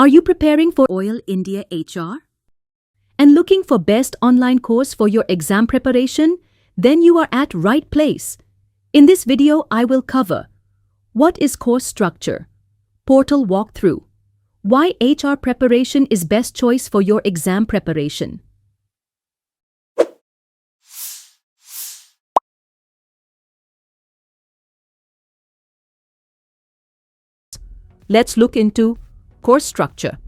Are you preparing for Oil India HR? And looking for best online course for your exam preparation? Then you are at right place. In this video, I will cover what is course structure, portal walkthrough, why HR preparation is best choice for your exam preparation. Let's look into course structure.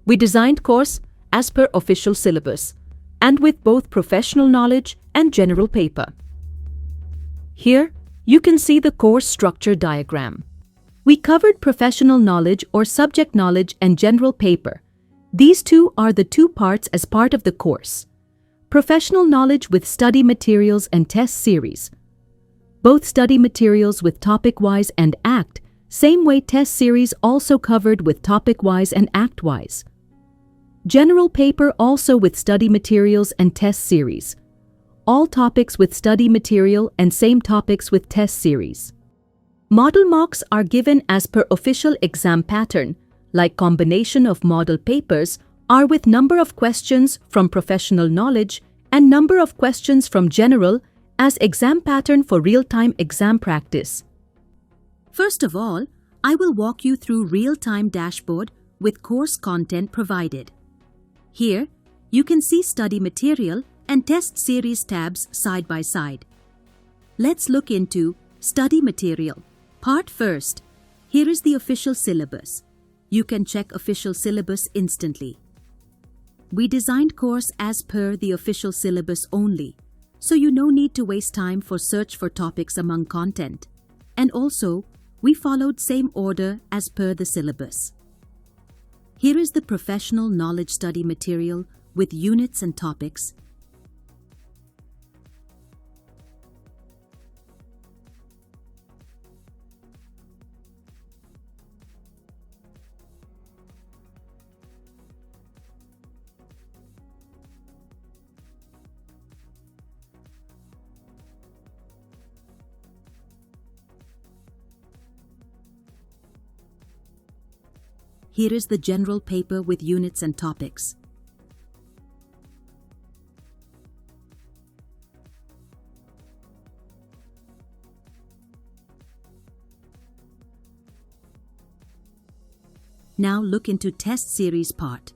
We designed course as per official syllabus and with both professional knowledge and general paper. Here, you can see the course structure diagram. We covered professional knowledge or subject knowledge and general paper. These two are the two parts as part of the course. Professional knowledge with study materials and test series. Both study materials with topic-wise and ACT. Same way test series also covered with topic-wise and ACT-wise. General paper also with study materials and test series. All topics with study material and same topics with test series. Model mocks are given as per official exam pattern, like combination of model papers are with number of questions from professional knowledge and number of questions from general as exam pattern for real-time exam practice. First of all, I will walk you through real-time dashboard with course content provided. Here, you can see study material and test series tabs side by side. Let's look into study material. Part first. Here is the official syllabus. You can check official syllabus instantly. We designed course as per the official syllabus only, so you no need to waste time for search for topics among content. And also, we followed same order as per the syllabus. Here is the professional knowledge study material with units and topics. Here is the general paper with units and topics. Now look into test series part.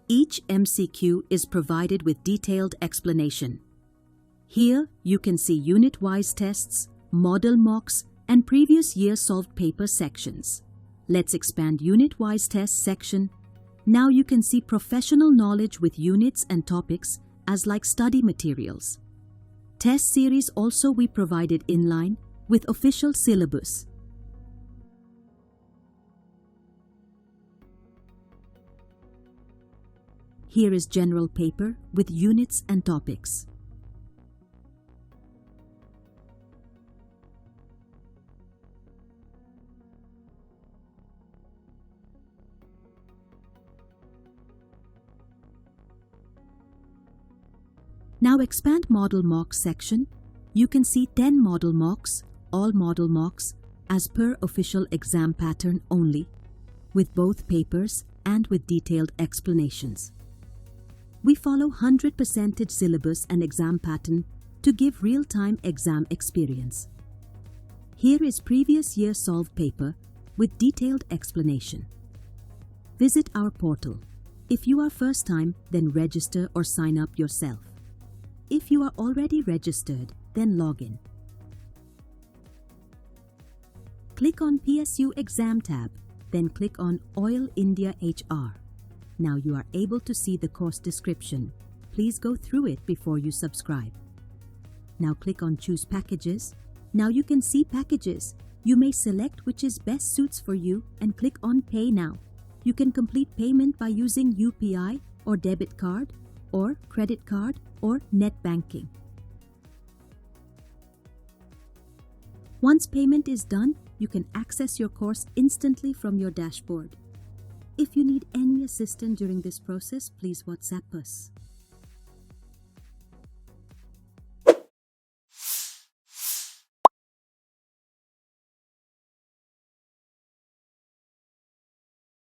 Each MCQ is provided with detailed explanation. Here you can see unit-wise tests, model mocks, and previous year solved paper sections. Let's expand unit-wise test section. Now you can see professional knowledge with units and topics as like study materials. Test series also we provided inline with official syllabus. Here is general paper with units and topics. Now expand model mock section. You can see 10 model mocks, all model mocks as per official exam pattern only, with both papers and with detailed explanations. We follow 100% syllabus and exam pattern to give real-time exam experience. Here is previous year solved paper with detailed explanation. Visit our portal. If you are first time, then register or sign up yourself. If you are already registered, then log in. Click on PSU Exam tab, then click on Oil India HR. Now you are able to see the course description. Please go through it before you subscribe. Now click on Choose Packages. Now you can see packages. You may select which is best suits for you and click on Pay Now. You can complete payment by using UPI or debit card or credit card or net banking. Once payment is done, you can access your course instantly from your dashboard. If you need any assistance during this process, please WhatsApp us.